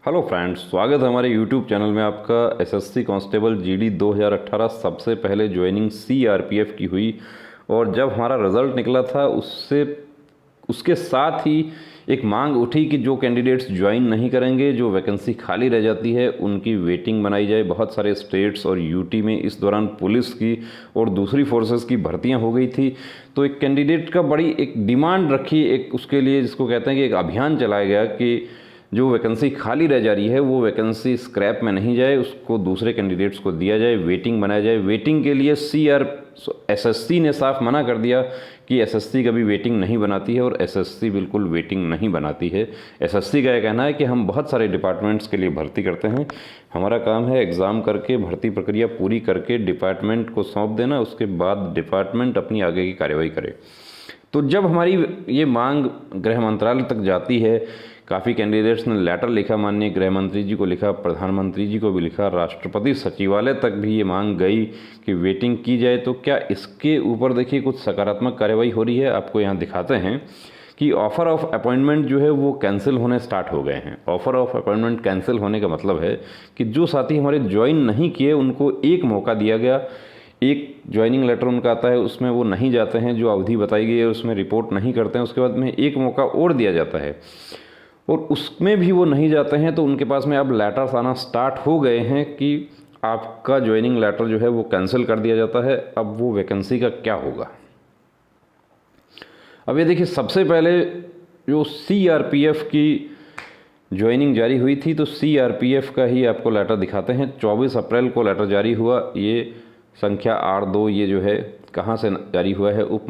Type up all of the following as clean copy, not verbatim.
Hello friends, स्वागत है हमारे यूट्यूब चैनल में आपका। एसएससी कांस्टेबल जीडी 2018 सबसे पहले ज्वाइनिंग सीआरपीएफ की हुई और जब हमारा रिज़ल्ट निकला था उसके साथ ही एक मांग उठी कि जो कैंडिडेट्स ज्वाइन नहीं करेंगे, जो वैकेंसी खाली रह जाती है, उनकी वेटिंग बनाई जाए। बहुत सारे स्टेट्स और यूटी में इस दौरान पुलिस की और दूसरी फोर्सेस की भर्तियां हो गई थी। तो एक कैंडिडेट का बड़ी एक डिमांड रखी, एक उसके लिए जिसको कहते हैं कि एक अभियान चलाया गया कि जो वैकेंसी खाली रह जा रही है वो वैकेंसी स्क्रैप में नहीं जाए, उसको दूसरे कैंडिडेट्स को दिया जाए, वेटिंग बनाया जाए। वेटिंग के लिए एसएससी ने साफ मना कर दिया कि एसएससी कभी वेटिंग नहीं बनाती है और एसएससी बिल्कुल वेटिंग नहीं बनाती है। एसएससी का यह कहना है कि हम बहुत सारे डिपार्टमेंट्स के लिए भर्ती करते हैं, हमारा काम है एग्ज़ाम करके भर्ती प्रक्रिया पूरी करके डिपार्टमेंट को सौंप देना, उसके बाद डिपार्टमेंट अपनी आगे की कार्रवाई करे। तो जब हमारी ये मांग गृह मंत्रालय तक जाती है, काफ़ी कैंडिडेट्स ने लेटर लिखा, माननीय गृह मंत्री जी को लिखा, प्रधानमंत्री जी को भी लिखा, राष्ट्रपति सचिवालय तक भी ये मांग गई कि वेटिंग की जाए। तो क्या इसके ऊपर देखिए कुछ सकारात्मक कार्रवाई हो रही है। आपको यहाँ दिखाते हैं कि ऑफ़र ऑफ अपॉइंटमेंट जो है वो कैंसिल होने स्टार्ट हो गए हैं। ऑफ़र ऑफ अपॉइंटमेंट कैंसिल होने का मतलब है कि जो साथी हमारे ज्वाइन नहीं किए उनको एक मौका दिया गया। एक ज्वाइनिंग लेटर उनका आता है, उसमें वो नहीं जाते हैं, जो अवधि बताई गई है उसमें रिपोर्ट नहीं करते हैं, उसके बाद में एक मौका और दिया जाता है और उसमें भी वो नहीं जाते हैं तो उनके पास में अब लेटर्स आना स्टार्ट हो गए हैं कि आपका ज्वाइनिंग लेटर जो है वो कैंसिल कर दिया जाता है। अब वो वैकेंसी का क्या होगा। अब ये देखिए, सबसे पहले जो सीआरपीएफ की ज्वाइनिंग जारी हुई थी तो सीआरपीएफ का ही आपको लेटर दिखाते हैं। 24 अप्रैल को लेटर जारी हुआ, ये संख्या R2, ये जो है कहाँ से जारी हुआ है, उप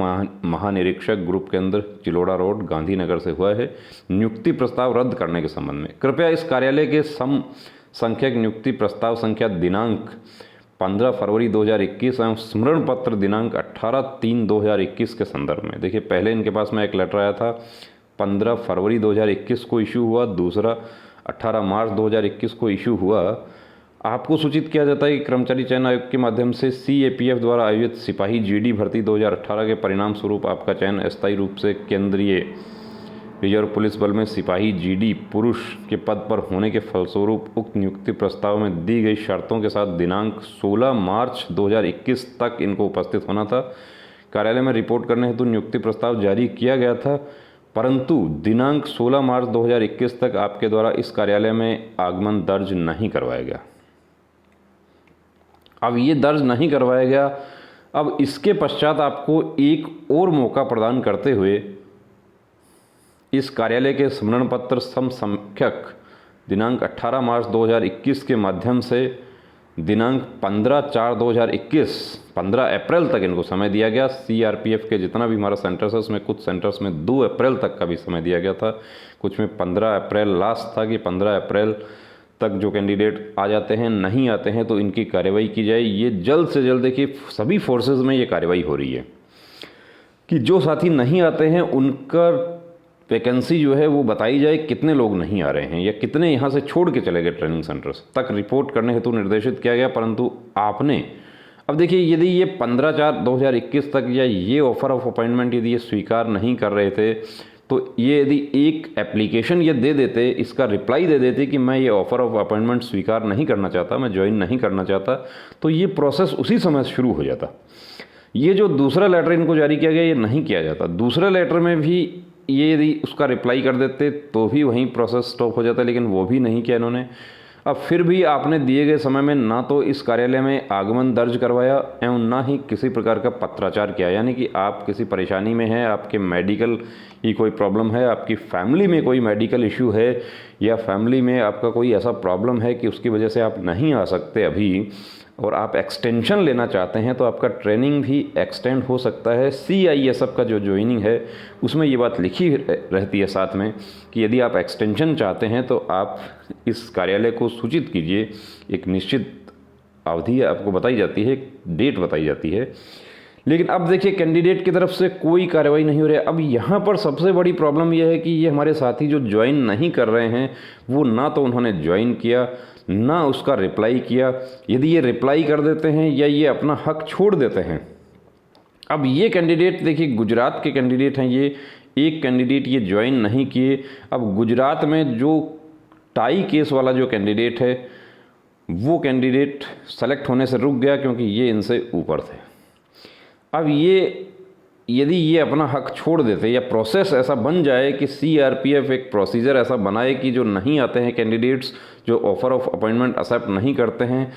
महानिरीक्षक ग्रुप के अंदर, चिलोड़ा रोड, गांधीनगर से हुआ है। नियुक्ति प्रस्ताव रद्द करने के संबंध में कृपया इस कार्यालय के सम संख्यक नियुक्ति प्रस्ताव संख्या दिनांक 15 फरवरी 2021 एवं स्मरण पत्र दिनांक 18/3/2021 के संदर्भ में। देखिए, पहले इनके पास में एक लेटर आया था 15 फरवरी 2021 को इशू हुआ, दूसरा 18 मार्च 2021 को इशू हुआ। आपको सूचित किया जाता है कि कर्मचारी चयन आयोग के माध्यम से सीएपीएफ द्वारा आयोजित सिपाही जीडी भर्ती 2018 के परिणाम स्वरूप आपका चयन अस्थायी रूप से केंद्रीय रिजर्व पुलिस बल में सिपाही जीडी पुरुष के पद पर होने के फलस्वरूप उक्त नियुक्ति प्रस्ताव में दी गई शर्तों के साथ दिनांक 16 मार्च 2021 तक इनको उपस्थित होना था। कार्यालय में रिपोर्ट करने हेतु नियुक्ति प्रस्ताव जारी किया गया था, परंतु दिनांक 16 मार्च 2021 तक आपके द्वारा इस कार्यालय में आगमन दर्ज नहीं करवाया गया। अब ये दर्ज नहीं करवाया गया। अब इसके पश्चात आपको एक और मौका प्रदान करते हुए इस कार्यालय के स्मरण पत्र समसंख्यक दिनांक 18 मार्च 2021 के माध्यम से दिनांक 15/4/2021 15 अप्रैल तक इनको समय दिया गया। सीआरपीएफ के जितना भी हमारा सेंटर्स है उसमें कुछ सेंटर्स में 2 अप्रैल तक का भी समय दिया गया था, कुछ में 15 अप्रैल लास्ट था कि 15 अप्रैल तक जो कैंडिडेट आ जाते हैं, नहीं आते हैं तो इनकी कार्रवाई की जाए। ये जल्द से जल्द, देखिए सभी फोर्सेस में ये कार्रवाई हो रही है कि जो साथी नहीं आते हैं उनका वैकेंसी जो है वो बताई जाए, कितने लोग नहीं आ रहे हैं या कितने यहाँ से छोड़ के चले गए ट्रेनिंग सेंटर्स तक रिपोर्ट करने हेतु निर्देशित किया गया। परंतु आपने, अब देखिए, यदि ये 15/4/2021 तक या ये ऑफर ऑफ अपॉइंटमेंट यदि ये स्वीकार नहीं कर रहे थे तो ये यदि एक एप्लीकेशन ये दे देते, इसका रिप्लाई दे देते कि मैं ये ऑफ़र ऑफ अपॉइंटमेंट स्वीकार नहीं करना चाहता, मैं ज्वाइन नहीं करना चाहता, तो ये प्रोसेस उसी समय शुरू हो जाता। ये जो दूसरा लेटर इनको जारी किया गया ये नहीं किया जाता। दूसरे लेटर में भी ये यदि उसका रिप्लाई कर देते तो भी वहीं प्रोसेस स्टॉप हो जाता, लेकिन वो भी नहीं किया इन्होंने। अब फिर भी आपने दिए गए समय में ना तो इस कार्यालय में आगमन दर्ज करवाया एवं ना ही किसी प्रकार का पत्राचार किया, यानी कि आप किसी परेशानी में हैं, आपके मेडिकल की कोई प्रॉब्लम है, आपकी फैमिली में कोई मेडिकल इशू है या फैमिली में आपका कोई ऐसा प्रॉब्लम है कि उसकी वजह से आप नहीं आ सकते अभी और आप एक्सटेंशन लेना चाहते हैं तो आपका ट्रेनिंग भी एक्सटेंड हो सकता है। CISF का जो ज्वाइनिंग है उसमें ये बात लिखी रहती है साथ में कि यदि आप एक्सटेंशन चाहते हैं तो आप इस कार्यालय को सूचित कीजिए। एक निश्चित अवधि आपको बताई जाती है, डेट बताई जाती है। लेकिन अब देखिए, कैंडिडेट की तरफ से कोई कार्रवाई नहीं हो रही है। अब यहाँ पर सबसे बड़ी प्रॉब्लम यह है कि ये हमारे साथी जो ज्वाइन नहीं कर रहे हैं वो ना तो उन्होंने ज्वाइन किया, ना उसका रिप्लाई किया। यदि ये रिप्लाई कर देते हैं या ये अपना हक छोड़ देते हैं, अब ये कैंडिडेट देखिए गुजरात के कैंडिडेट हैं, ये एक कैंडिडेट ये ज्वाइन नहीं किए। अब गुजरात में जो टाई केस वाला जो कैंडिडेट है वो कैंडिडेट सेलेक्ट होने से रुक गया क्योंकि ये इनसे ऊपर थे। अब ये यदि ये अपना हक छोड़ देते या प्रोसेस ऐसा बन जाए कि CRPF एक प्रोसीजर ऐसा बनाए कि जो नहीं आते हैं कैंडिडेट्स, जो ऑफ़र ऑफ अपॉइंटमेंट एक्सेप्ट नहीं करते हैं,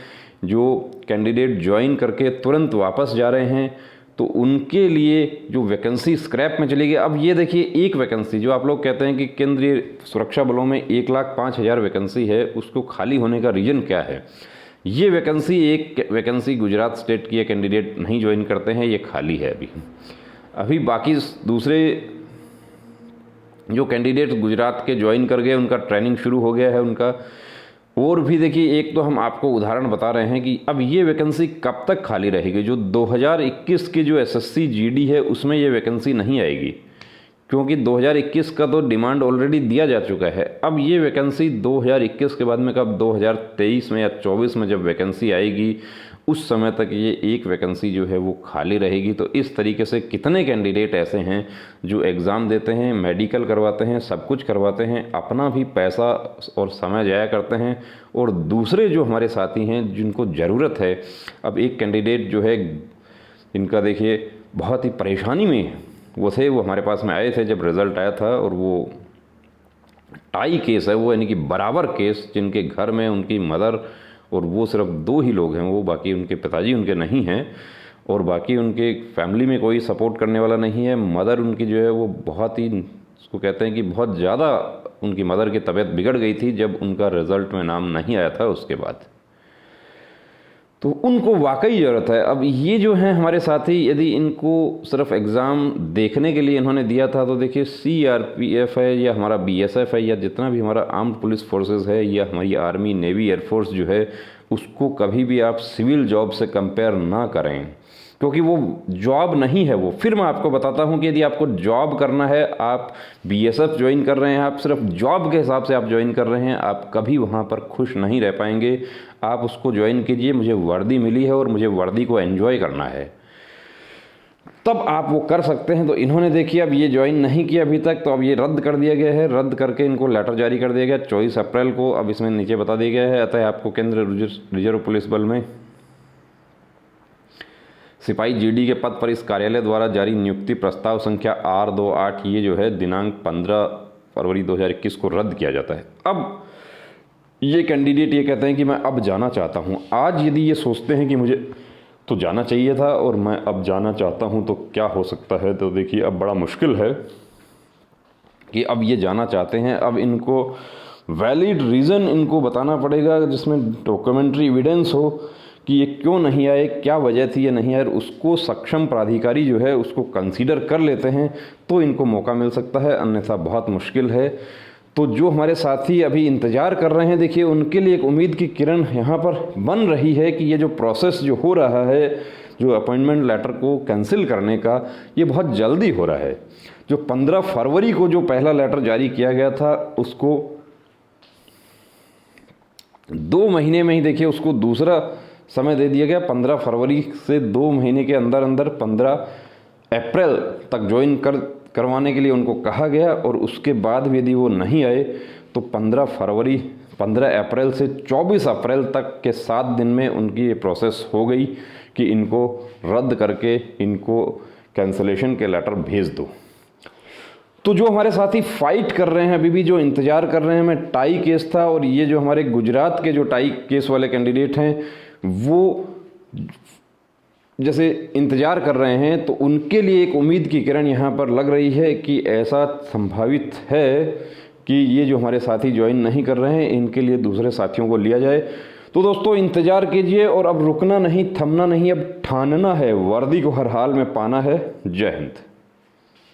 जो कैंडिडेट ज्वाइन करके तुरंत वापस जा रहे हैं, तो उनके लिए जो वैकेंसी स्क्रैप में चली गई। अब ये देखिए, एक वैकेंसी जो आप लोग कहते हैं कि केंद्रीय सुरक्षा बलों में 1,05,000 वैकेंसी है, उसको खाली होने का रीज़न क्या है? ये वैकेंसी, एक वैकेंसी गुजरात स्टेट की, कैंडिडेट नहीं ज्वाइन करते हैं, ये खाली है अभी बाकी दूसरे जो कैंडिडेट गुजरात के ज्वाइन कर गए, उनका ट्रेनिंग शुरू हो गया है उनका। और भी देखिए, एक तो हम आपको उदाहरण बता रहे हैं कि अब ये वैकेंसी कब तक खाली रहेगी। जो 2021 की जो SSC GD है उसमें ये वैकेंसी नहीं आएगी, क्योंकि 2021 का तो डिमांड ऑलरेडी दिया जा चुका है। अब ये वैकेंसी 2021 के बाद में कब 2023 में या 24 में जब वैकेंसी आएगी, उस समय तक ये एक वैकेंसी जो है वो खाली रहेगी। तो इस तरीके से कितने कैंडिडेट ऐसे हैं जो एग्ज़ाम देते हैं, मेडिकल करवाते हैं, सब कुछ करवाते हैं, अपना भी पैसा और समय जाया करते हैं, और दूसरे जो हमारे साथी हैं जिनको ज़रूरत है। अब एक कैंडिडेट जो है, इनका देखिए बहुत ही परेशानी में वो थे, वो हमारे पास में आए थे जब रिज़ल्ट आया था, और वो टाई केस है वो, यानी कि बराबर केस, जिनके घर में उनकी मदर और वो सिर्फ 2 ही लोग हैं, वो बाकी उनके पिताजी उनके नहीं हैं, और बाकी उनके फैमिली में कोई सपोर्ट करने वाला नहीं है। मदर उनकी जो है वो बहुत ही, उसको कहते हैं कि बहुत ज़्यादा उनकी मदर की तबीयत बिगड़ गई थी जब उनका रिज़ल्ट में नाम नहीं आया था उसके बाद। तो उनको वाकई ज़रूरत है। अब ये जो हैं हमारे साथी, यदि इनको सिर्फ एग्ज़ाम देखने के लिए इन्होंने दिया था, तो देखिए CRPF है या हमारा BSF है या जितना भी हमारा आर्म्ड पुलिस फोर्सेस है या हमारी आर्मी, नेवी, एयरफोर्स जो है, उसको कभी भी आप सिविल जॉब से कंपेयर ना करें, क्योंकि वो जॉब नहीं है वो। फिर मैं आपको बताता हूँ कि यदि आपको जॉब करना है, आप BSF ज्वाइन कर रहे हैं, आप सिर्फ जॉब के हिसाब से आप ज्वाइन कर रहे हैं, आप कभी वहाँ पर खुश नहीं रह पाएंगे। आप उसको ज्वाइन कीजिए, मुझे वर्दी मिली है और मुझे वर्दी को एंजॉय करना है, तब आप वो कर सकते हैं। तो इन्होंने देखिए अब ये ज्वाइन नहीं किया अभी तक, तो अब ये रद्द कर दिया गया है। रद्द करके इनको लेटर जारी कर दिया गया 24 अप्रैल को। अब इसमें नीचे बता दिया गया है, अतः आपको केंद्रीय रिजर्व पुलिस बल में सिपाही GD के पद पर इस कार्यालय द्वारा जारी नियुक्ति प्रस्ताव संख्या R28, ये जो है दिनांक 15 फरवरी 2021 को रद्द किया जाता है। अब ये कैंडिडेट ये कहते हैं कि मैं अब जाना चाहता हूँ। आज यदि ये सोचते हैं कि मुझे तो जाना चाहिए था और मैं अब जाना चाहता हूँ, तो क्या हो सकता है? तो देखिए, अब बड़ा मुश्किल है कि अब ये जाना चाहते हैं। अब इनको वैलिड रीज़न इनको बताना पड़ेगा, जिसमें डॉक्यूमेंट्री एविडेंस हो कि ये क्यों नहीं आए, क्या वजह थी ये नहीं आए, उसको सक्षम प्राधिकारी जो है उसको कंसीडर कर लेते हैं तो इनको मौका मिल सकता है, अन्यथा बहुत मुश्किल है। तो जो हमारे साथी अभी इंतज़ार कर रहे हैं, देखिए उनके लिए एक उम्मीद की किरण यहाँ पर बन रही है कि ये जो प्रोसेस जो हो रहा है, जो अपॉइंटमेंट लेटर को कैंसिल करने का, ये बहुत जल्दी हो रहा है। जो 15 फरवरी को जो पहला लेटर जारी किया गया था, उसको 2 महीने में ही देखिए उसको दूसरा समय दे दिया गया। 15 फरवरी से 2 महीने के अंदर अंदर 15 अप्रैल तक ज्वाइन करवाने के लिए उनको कहा गया, और उसके बाद भी यदि वो नहीं आए तो 15 अप्रैल से 24 अप्रैल तक के 7 दिन में उनकी ये प्रोसेस हो गई कि इनको रद्द करके इनको कैंसलेशन के लेटर भेज दो। तो जो हमारे साथी फाइट कर रहे हैं, अभी भी जो इंतज़ार कर रहे हैं, मैं टाई केस था, और ये जो हमारे गुजरात के जो टाई केस वाले कैंडिडेट हैं वो जैसे इंतज़ार कर रहे हैं, तो उनके लिए एक उम्मीद की किरण यहाँ पर लग रही है कि ऐसा संभावित है कि ये जो हमारे साथी ज्वाइन नहीं कर रहे हैं, इनके लिए दूसरे साथियों को लिया जाए। तो दोस्तों इंतज़ार कीजिए, और अब रुकना नहीं, थमना नहीं, अब ठानना है, वर्दी को हर हाल में पाना है। जय हिंद।